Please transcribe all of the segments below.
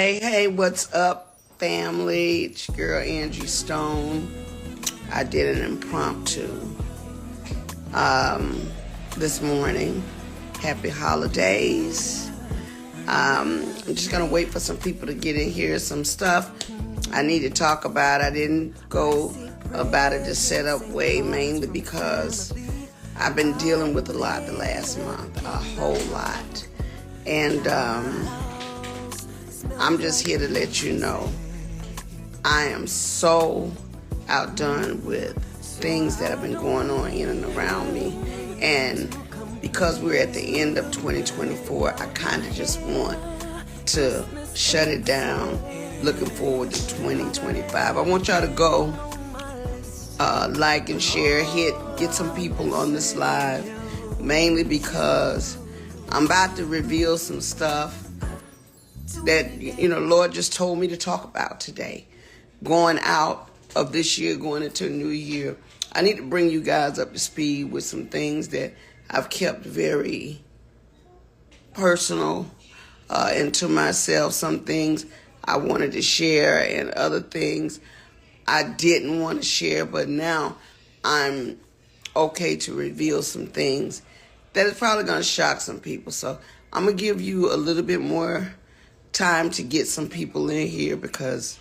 Hey, what's up, family? It's your girl Angie Stone. I did an impromptu this morning. Happy holidays. I'm just going to wait for some people to get in here. Some stuff I need to talk about. I didn't go about it the setup way, mainly because I've been dealing with a lot the last month, a whole lot. And I'm just here to let you know I am so outdone with things that have been going on in and around me. And because we're at the end of 2024, I kind of just want to shut it down, looking forward to 2025. I want y'all to go like and share, get some people on this live, mainly because I'm about to reveal some stuff that, Lord just told me to talk about today. Going out of this year, going into a new year, I need to bring you guys up to speed with some things that I've kept very personal and to myself. Some things I wanted to share and other things I didn't want to share, but now I'm okay to reveal some things that is probably going to shock some people. So I'm going to give you a little bit more time to get some people in here because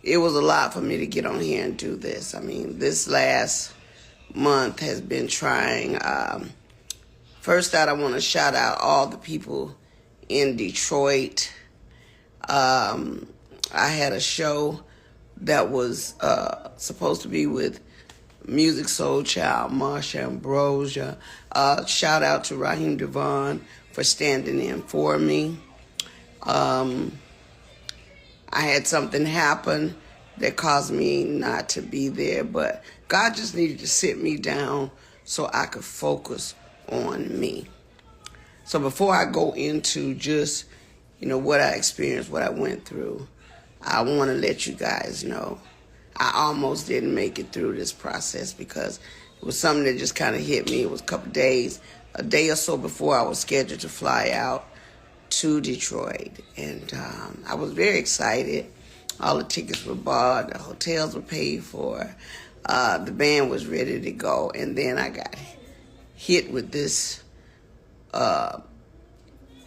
it was a lot for me to get on here and do this. I mean, this last month has been trying. First out, I want to shout out all the people in Detroit. I had a show that was supposed to be with Music Soul Child, Marsha Ambrosia. Shout out to Raheem Devon for standing in for me. I had something happen that caused me not to be there, but God just needed to sit me down so I could focus on me. So before I go into just, what I experienced, what I went through, I want to let you guys know I almost didn't make it through this process because it was something that just kind of hit me. It was a day or so before I was scheduled to fly out to Detroit, and I was very excited. All the tickets were bought, the hotels were paid for, the band was ready to go, and then I got hit with this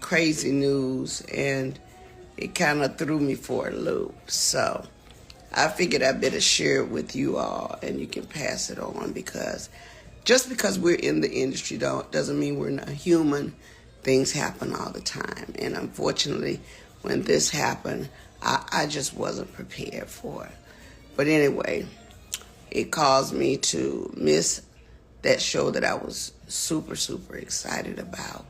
crazy news, and it kind of threw me for a loop. So I figured I better share it with you all, and you can pass it on, because just because we're in the industry doesn't mean we're not human. Things happen all the time. And unfortunately, when this happened, I just wasn't prepared for it. But anyway, it caused me to miss that show that I was super, super excited about.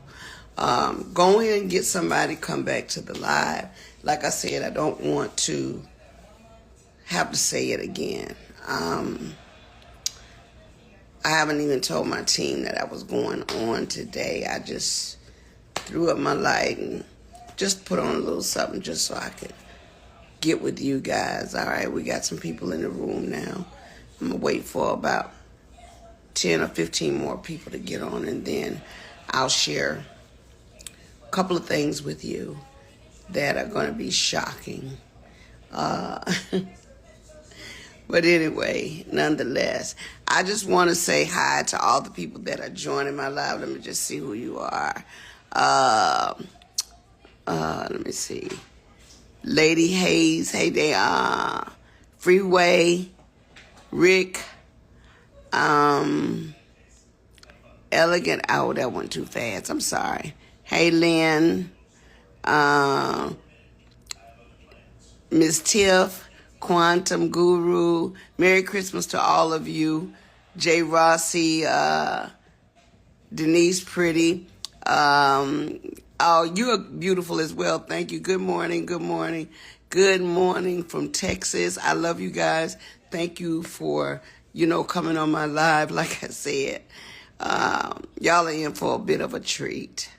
Go in and get somebody, come back to the live. Like I said, I don't want to have to say it again. I haven't even told my team that I was going on today. I just threw up my light and just put on a little something just so I could get with you guys. All right, we got some people in the room now. I'm going to wait for about 10 or 15 more people to get on, and then I'll share a couple of things with you that are going to be shocking. But anyway, nonetheless, I just want to say hi to all the people that are joining my live. Let me just see who you are. Let me see. Lady Hayes, hey there. Freeway, Rick, Elegant. Oh, that went too fast. I'm sorry. Hey, Lynn, Miss Tiff, Quantum Guru. Merry Christmas to all of you. Jay Rossi, Denise Pretty. Oh, you are beautiful as well. Thank you. Good morning. Good morning. Good morning from Texas. I love you guys. Thank you for, coming on my live. Like I said, y'all are in for a bit of a treat.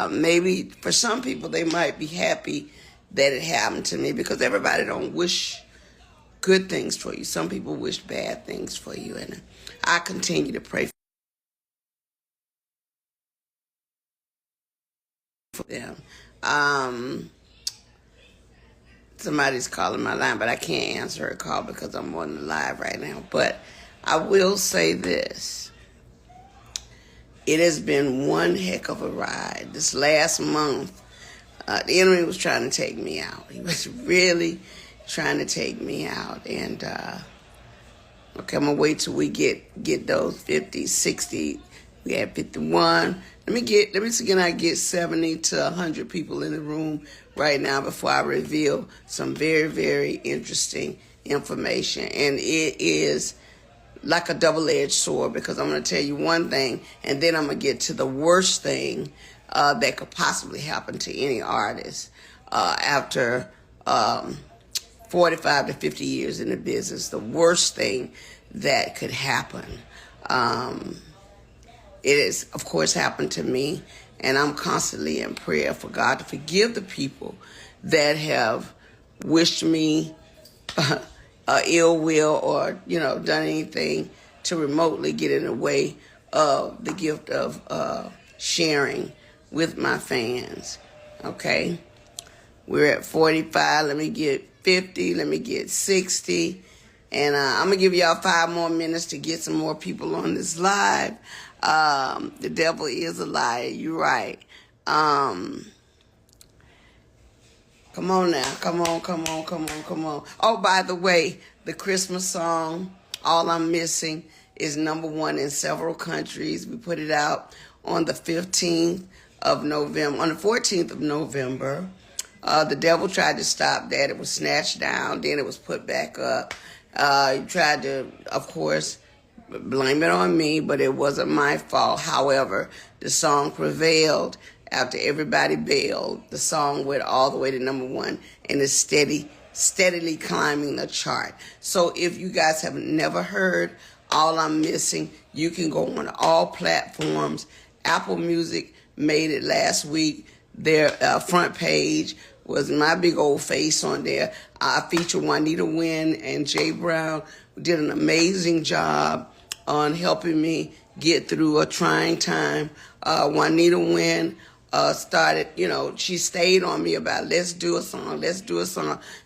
Maybe for some people, they might be happy that it happened to me, because everybody don't wish good things for you. Some people wish bad things for you, and I continue to pray for them. somebody's calling my line, but I can't answer her call because I'm on the live right now. But I will say this. It has been one heck of a ride. This last month, the enemy was trying to take me out. He was really trying to take me out. And, okay, I'm going to wait till we get those 50, 60. We had 51. Let me see, can I get 70 to 100 people in the room right now before I reveal some very, very interesting information. And it is like a double-edged sword, because I'm going to tell you one thing, and then I'm going to get to the worst thing that could possibly happen to any artist after 45 to 50 years in the business. The worst thing that could happen. It has, of course, happened to me, and I'm constantly in prayer for God to forgive the people that have wished me ill will or, done anything to remotely get in the way of the gift of sharing with my fans. Okay? We're at 45. Let me get 50. Let me get 60. And I'm going to give y'all 5 more minutes to get some more people on this live. The devil is a liar. You're right. Come on now. Come on. Oh, by the way, the Christmas song, All I'm Missing, is #1 in several countries. We put it out on the 15th of November. On the 14th of November, the devil tried to stop that. It was snatched down. Then it was put back up. He tried to, of course, blame it on me, but it wasn't my fault. However, the song prevailed. After everybody bailed, the song went all the way to #1 and is steadily climbing the chart. So if you guys have never heard All I'm Missing, you can go on all platforms. Apple Music made it last week. Their front page was my big old face on there. I featured Juanita Wynn and Jay Brown, who did an amazing job on helping me get through a trying time. Juanita Wynn started, she stayed on me about let's do a song.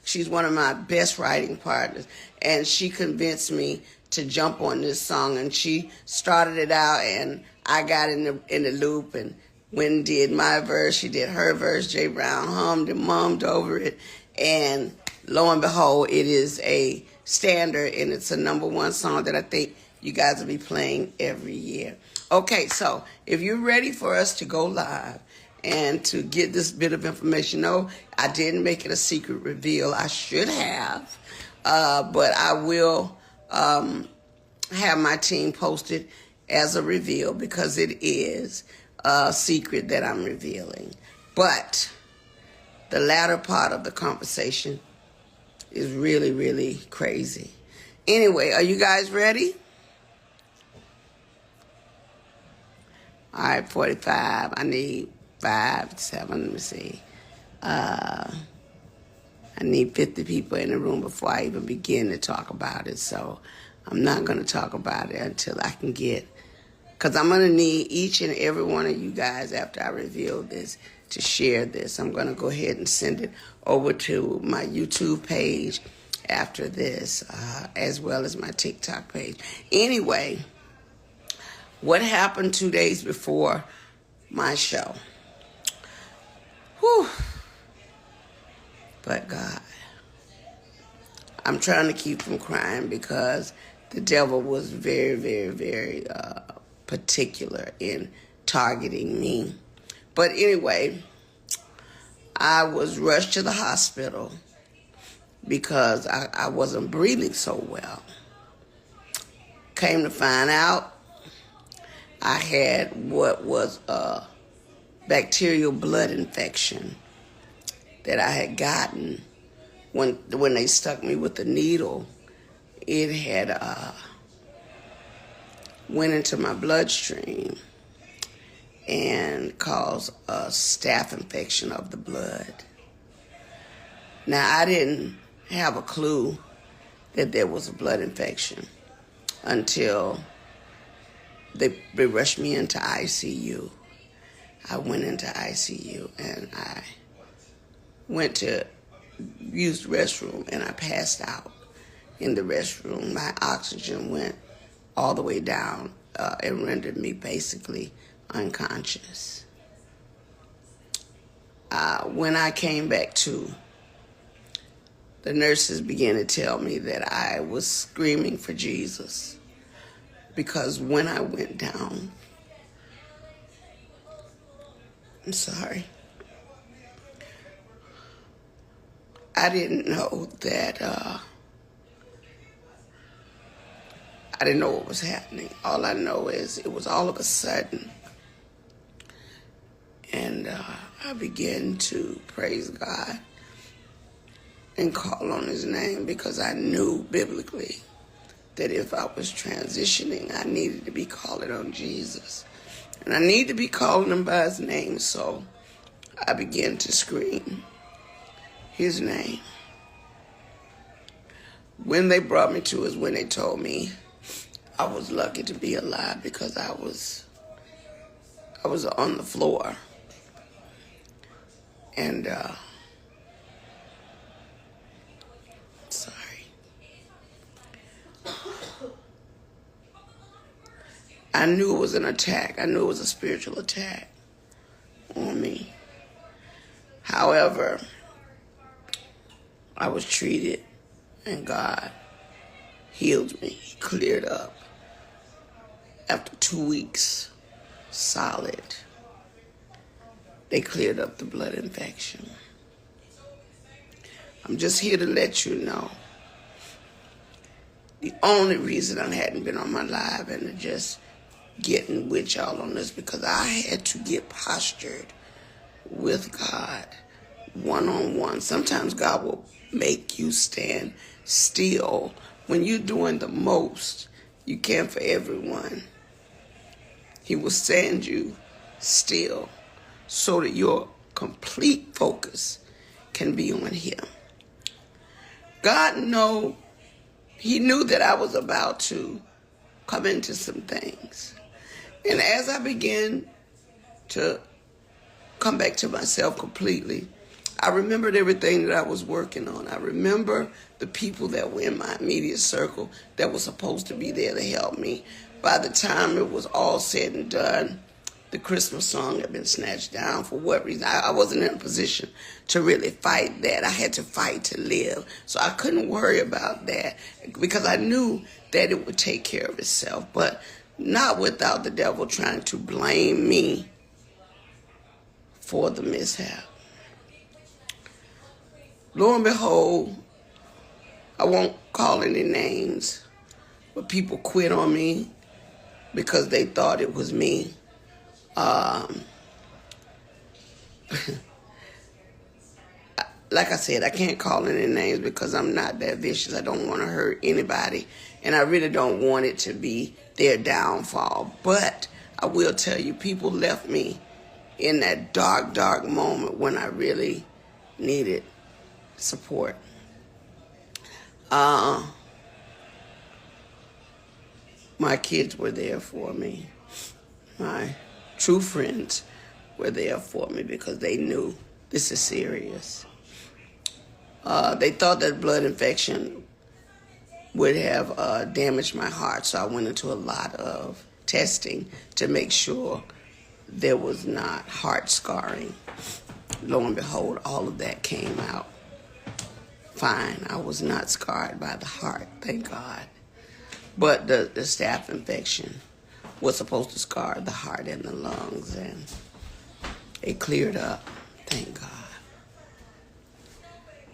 She's one of my best writing partners, and she convinced me to jump on this song, and she started it out, and I got in the loop, and Wynn did my verse, she did her verse, Jay Brown hummed and mummed over it, and lo and behold, it is a standard, and it's a #1 song that I think you guys will be playing every year. Okay, so if you're ready for us to go live and to get this bit of information, no, I didn't make it a secret reveal. I should have, but I will have my team post it as a reveal because it is a secret that I'm revealing. But the latter part of the conversation is really, really crazy. Anyway, are you guys ready? All right, 45. I need 5, 7, let me see. I need 50 people in the room before I even begin to talk about it. So I'm not going to talk about it until I can get, because I'm going to need each and every one of you guys after I reveal this to share this. I'm going to go ahead and send it over to my YouTube page after this, as well as my TikTok page. Anyway, what happened 2 days before my show? Whew. But God, I'm trying to keep from crying because the devil was very, very, very particular in targeting me. But anyway, I was rushed to the hospital because I wasn't breathing so well. Came to find out, I had what was a bacterial blood infection that I had gotten when they stuck me with the needle. It had went into my bloodstream and caused a staph infection of the blood. Now, I didn't have a clue that there was a blood infection until they rushed me into ICU. I went into ICU and I went to used the restroom and I passed out in the restroom. My oxygen went all the way down and rendered me basically unconscious. When I came back to, the nurses began to tell me that I was screaming for Jesus, because when I went down, I'm sorry, I didn't know that, I didn't know what was happening. All I know is it was all of a sudden. And I began to praise God and call on his name, because I knew biblically that if I was transitioning, I needed to be calling on Jesus. And I need to be calling him by his name. So I began to scream his name. When they brought me to is when they told me I was lucky to be alive, because I was on the floor. And sorry. I knew it was an attack. I knew it was a spiritual attack on me. However, I was treated and God healed me. He cleared up. After 2 weeks, solid, they cleared up the blood infection. I'm just here to let you know, the only reason I hadn't been on my live and just getting with y'all on this, because I had to get postured with God one-on-one. Sometimes God will make you stand still when you're doing the most you can for everyone. He will stand you still so that your complete focus can be on him. God he knew that I was about to come into some things. And as I began to come back to myself completely, I remembered everything that I was working on. I remember the people that were in my immediate circle that were supposed to be there to help me. By the time it was all said and done, the Christmas song had been snatched down. For what reason? I wasn't in a position to really fight that. I had to fight to live. So I couldn't worry about that, because I knew that it would take care of itself, but not without the devil trying to blame me for the mishap. Lo and behold, I won't call any names, but people quit on me because they thought it was me. Like I said, I can't call any names because I'm not that vicious. I don't want to hurt anybody, and I really don't want it to be their downfall. But I will tell you, people left me in that dark, dark moment when I really needed support. My kids were there for me. My true friends were there for me because they knew this is serious. They thought that blood infection would have damaged my heart, so I went into a lot of testing to make sure there was not heart scarring. Lo and behold, all of that came out fine. I was not scarred by the heart, thank God. But the staph infection was supposed to scar the heart and the lungs, and it cleared up, thank God.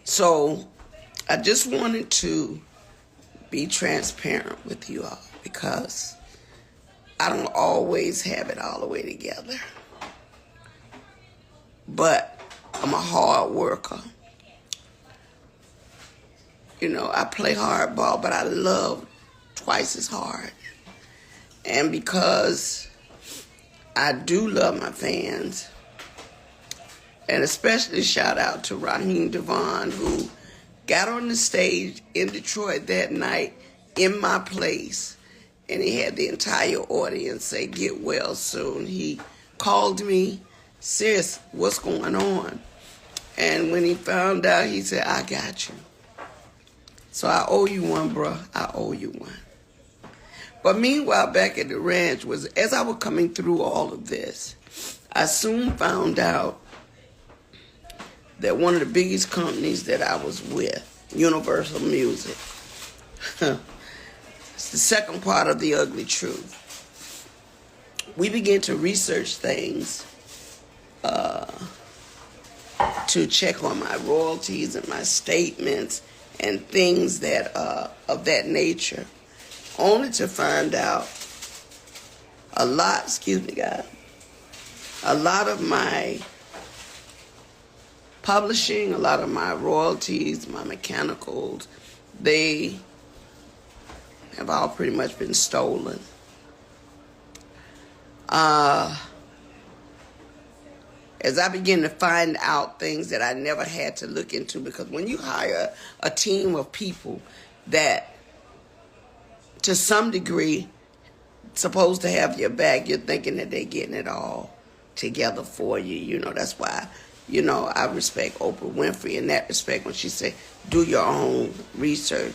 So I just wanted to be transparent with you all, because I don't always have it all the way together. But I'm a hard worker. You know, I play hardball, but I love twice as hard. And because I do love my fans, and especially shout out to Raheem Devon, who got on the stage in Detroit that night in my place, and he had the entire audience say, "Get well soon." He called me, "Sis, what's going on?" And when he found out, he said, I got you. So I owe you one, bro. I owe you one. But meanwhile, back at the ranch, as I was coming through all of this, I soon found out that one of the biggest companies that I was with, Universal Music, it's the second part of the ugly truth. We began to research things to check on my royalties and my statements and things that of that nature, only to find out a lot of my publishing, a lot of my royalties, my mechanicals, they have all pretty much been stolen. As I begin to find out things that I never had to look into, because when you hire a team of people that, to some degree, supposed to have your back, you're thinking that they're getting it all together for you. You know, that's why, you know, I respect Oprah Winfrey in that respect when she said, do your own research.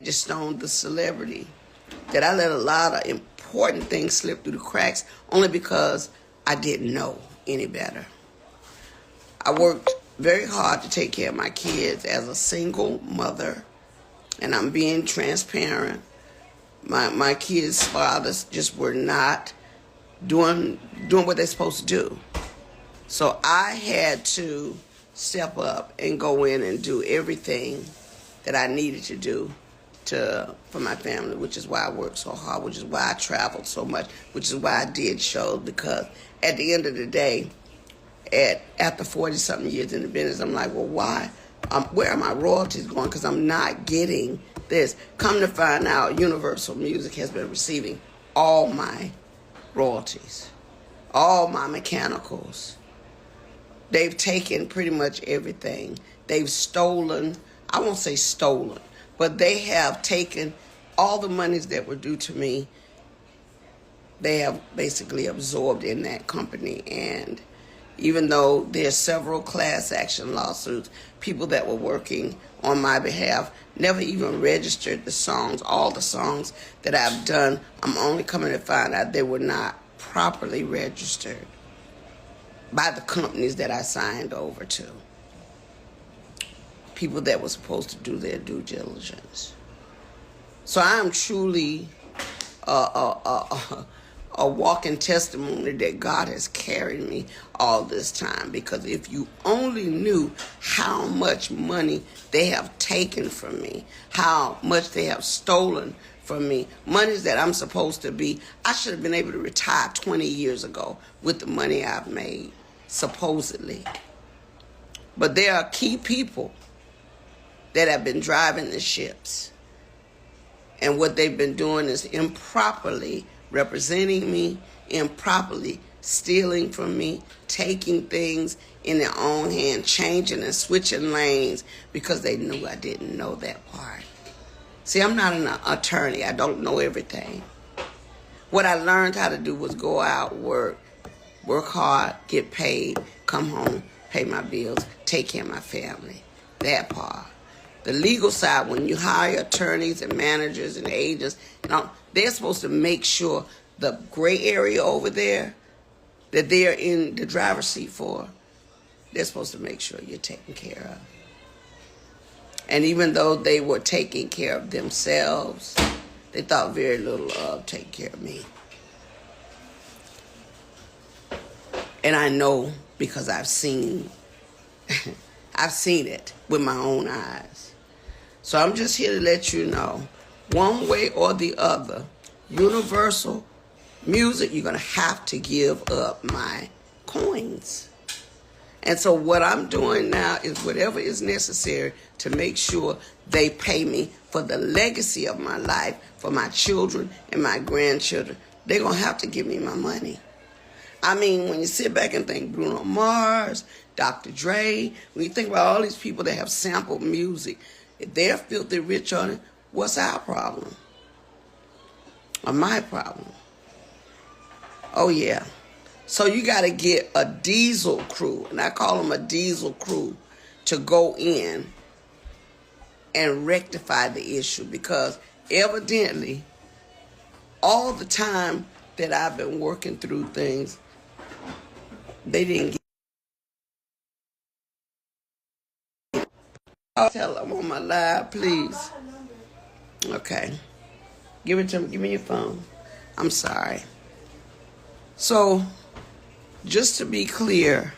Angie Stone, the celebrity, that I let a lot of important things slip through the cracks only because I didn't know any better. I worked very hard to take care of my kids as a single mother, and I'm being transparent. My kids' fathers just were not doing what they're supposed to do. So I had to step up and go in and do everything that I needed to do for my family, which is why I worked so hard, which is why I traveled so much, which is why I did shows, because at the end of the day, after 40-something years in the business, I'm like, well, why? Where are my royalties going? Because I'm not getting this. Come to find out, Universal Music has been receiving all my royalties, all my mechanicals. They've taken pretty much everything. They've stolen, I won't say stolen, but they have taken all the monies that were due to me. They have basically absorbed in that company. And even though there's several class action lawsuits, people that were working on my behalf never even registered the songs. All the songs that I've done, I'm only coming to find out they were not properly registered by the companies that I signed over to. People that were supposed to do their due diligence. So I am truly a walking testimony that God has carried me all this time. Because if you only knew how much money they have taken from me, how much they have stolen from me, monies that I'm supposed to be, I should have been able to retire 20 years ago with the money I've made, supposedly. But there are key people that have been driving the ships. And what they've been doing is improperly representing me, improperly stealing from me, taking things in their own hand, changing and switching lanes because they knew I didn't know that part. See, I'm not an attorney. I don't know everything. What I learned how to do was go out, work hard, get paid, come home, pay my bills, take care of my family. That part. The legal side, when you hire attorneys and managers and agents, they're supposed to make sure the gray area over there that they're in the driver's seat for, they're supposed to make sure you're taken care of. And even though they were taking care of themselves, they thought very little of taking care of me. And I know because I've seen it with my own eyes. So I'm just here to let you know, one way or the other, Universal Music, you're going to have to give up my coins. And so what I'm doing now is whatever is necessary to make sure they pay me for the legacy of my life, for my children and my grandchildren. They're going to have to give me my money. I mean, when you sit back and think Bruno Mars, Dr. Dre, when you think about all these people that have sampled music, if they're filthy rich on it, what's our problem? Or my problem? Oh, yeah. So you got to get a diesel crew, and I call them a diesel crew, to go in and rectify the issue, because evidently all the time that I've been working through things, they didn't get. I'll tell them on my live, please. Okay. Give it to me. Give me your phone. I'm sorry. So, just to be clear,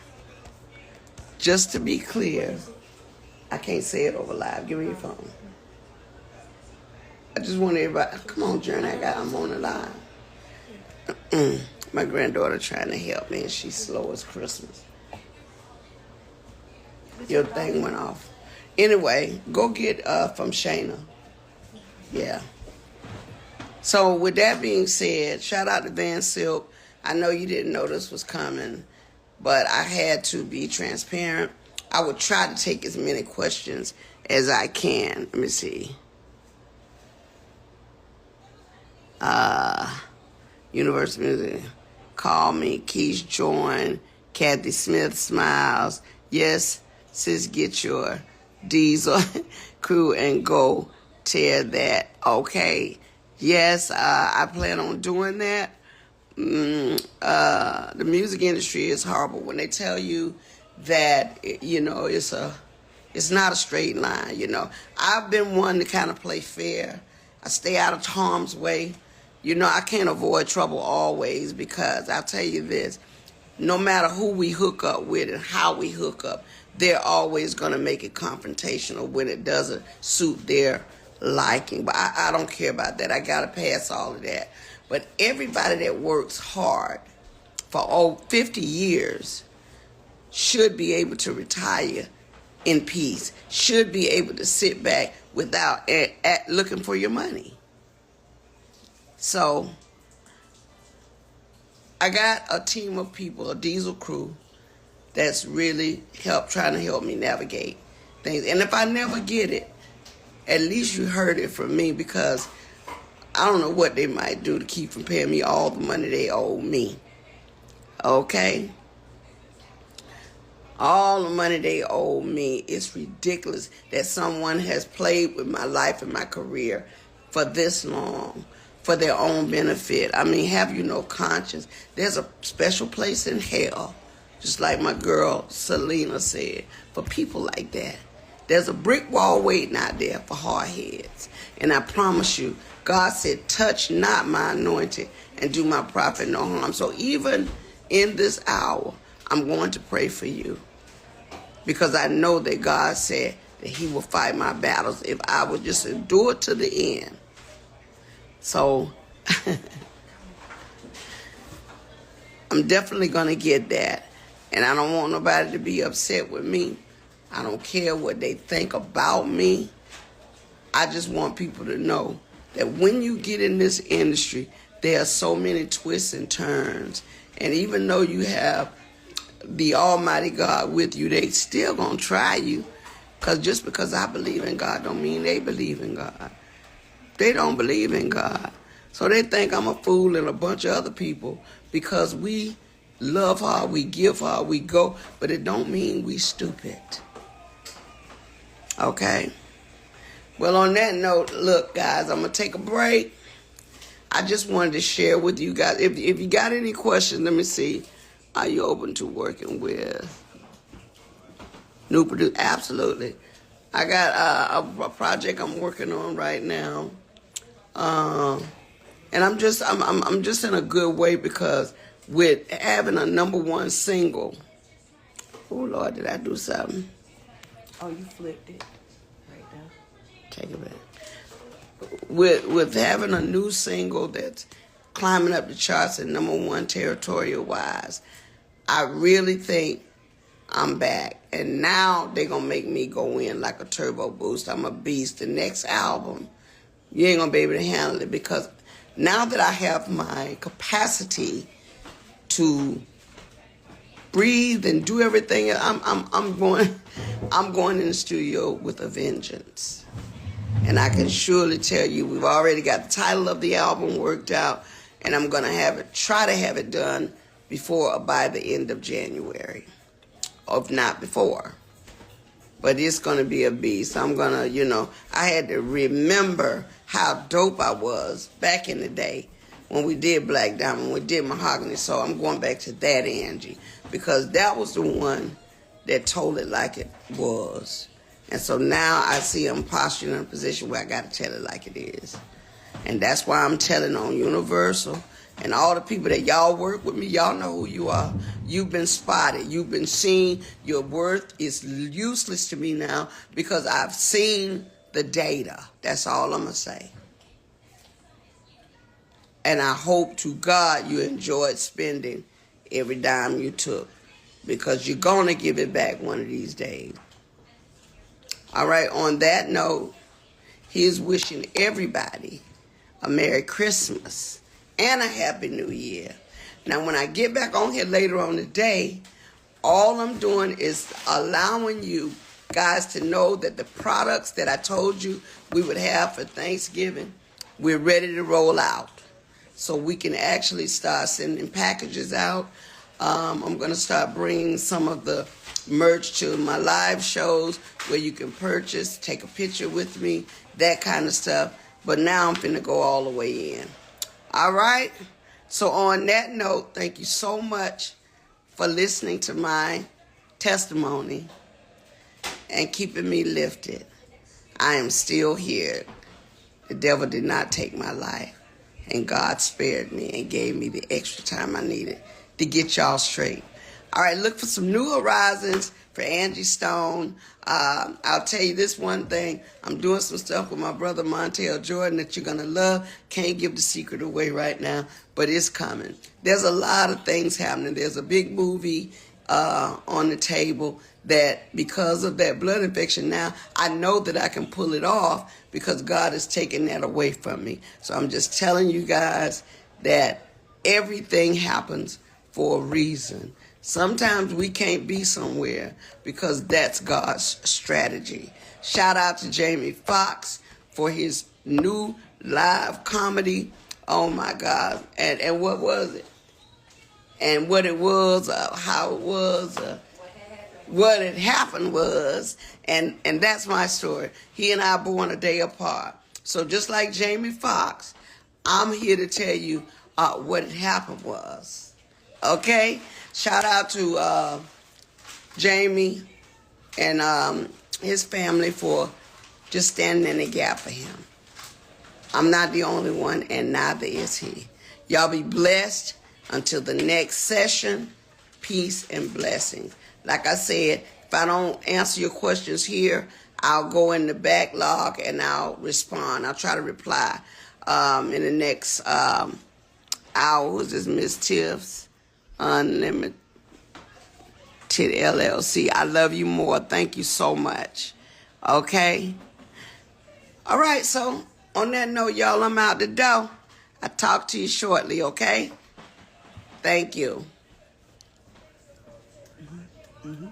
I can't say it over live. Give me your phone. I just want everybody, come on, Journey, I'm on the line. My granddaughter trying to help me, and she's slow as Christmas. Your thing went off. Anyway, go get from Shayna. Yeah. So with that being said, shout out to Van Silk. I know you didn't know this was coming, but I had to be transparent. I would try to take as many questions as I can. Let me see. Universal Music, call me. Keish join. Kathy Smith smiles. Yes, sis, get your diesel crew and go tear that. Okay. Yes, I plan on doing that. The music industry is horrible when they tell you that, it's not a straight line, I've been one to kind of play fair. I stay out of harm's way. I can't avoid trouble always, because I'll tell you this, no matter who we hook up with and how we hook up, they're always going to make it confrontational when it doesn't suit their liking. But I don't care about that. I got to pass all of that. But everybody that works hard for 50 years should be able to retire in peace, should be able to sit back without looking for your money. So I got a team of people, a diesel crew, that's really trying to help me navigate things. And if I never get it, at least you heard it from me, because I don't know what they might do to keep from paying me all the money they owe me. Okay? All the money they owe me. It's ridiculous that someone has played with my life and my career for this long, for their own benefit. I mean, have you no conscience? There's a special place in hell, just like my girl Selena said, for people like that. There's a brick wall waiting out there for hard heads. And I promise you, God said, touch not my anointed and do my prophet no harm. So even in this hour, I'm going to pray for you, because I know that God said that he will fight my battles if I would just endure to the end. So I'm definitely going to get that. And I don't want nobody to be upset with me. I don't care what they think about me. I just want people to know that when you get in this industry, there are so many twists and turns. And even though you have the Almighty God with you, they still going to try you. Because just because I believe in God don't mean they believe in God. They don't believe in God. So they think I'm a fool and a bunch of other people, because we love hard, we give hard, we go, but it don't mean we stupid. Okay? Well, on that note, look, guys, I'm going to take a break. I just wanted to share with you guys. If you got any questions, let me see. Are you open to working with new producers? Absolutely. I got a project I'm working on right now. And I'm just in a good way, because with having a #1 single. Oh Lord, did I do something? Oh, you flipped it right there. Take it back. With having a new single that's climbing up the charts at #1 territorial wise, I really think I'm back. And now they're gonna make me go in like a turbo boost. I'm a beast. The next album, you ain't gonna be able to handle it, because now that I have my capacity to breathe and do everything, I'm going in the studio with a vengeance. And I can surely tell you, we've already got the title of the album worked out, and I'm gonna try to have it done before or by the end of January, or if not before. But it's going to be a beast. I'm going to, I had to remember how dope I was back in the day when we did Black Diamond, when we did Mahogany. So I'm going back to that Angie, because that was the one that told it like it was. And so now I see I'm postured in a position where I got to tell it like it is. And that's why I'm telling on Universal. And all the people that y'all work with me, y'all know who you are. You've been spotted. You've been seen. Your worth is useless to me now because I've seen the data. That's all I'm going to say. And I hope to God you enjoyed spending every dime you took, because you're going to give it back one of these days. All right, on that note, here's wishing everybody a Merry Christmas and a Happy New Year. Now, when I get back on here later on today, all I'm doing is allowing you guys to know that the products that I told you we would have for Thanksgiving, we're ready to roll out. So we can actually start sending packages out. I'm going to start bringing some of the merch to my live shows where you can purchase, take a picture with me, that kind of stuff. But now I'm finna go all the way in. All right? So on that note, thank you so much for listening to my testimony and keeping me lifted. I am still here. The devil did not take my life, and God spared me and gave me the extra time I needed to get y'all straight. All right, look for some new horizons for Angie Stone. I'll tell you this one thing. I'm doing some stuff with my brother Montel Jordan that you're going to love. Can't give the secret away right now, but it's coming. There's a lot of things happening. There's a big movie on the table that because of that blood infection now, I know that I can pull it off because God is taking that away from me. So I'm just telling you guys that everything happens for a reason. Sometimes we can't be somewhere because that's God's strategy. Shout out to Jamie Foxx for his new live comedy. Oh my God. And what was it? And what it was, how it was, what had happened was, and that's my story. He and I born a day apart. So just like Jamie Foxx, I'm here to tell you what had happened was. Okay? Shout out to Jamie and his family for just standing in the gap for him. I'm not the only one, and neither is he. Y'all be blessed until the next session. Peace and blessings. Like I said, if I don't answer your questions here, I'll go in the backlog and I'll respond. I'll try to reply in the next hour. Who's this? Miss Tiff's Unlimited LLC. I love you more. Thank you so much. Okay? All right, so on that note, y'all, I'm out the door. I'll talk to you shortly, okay? Thank you. Mm-hmm.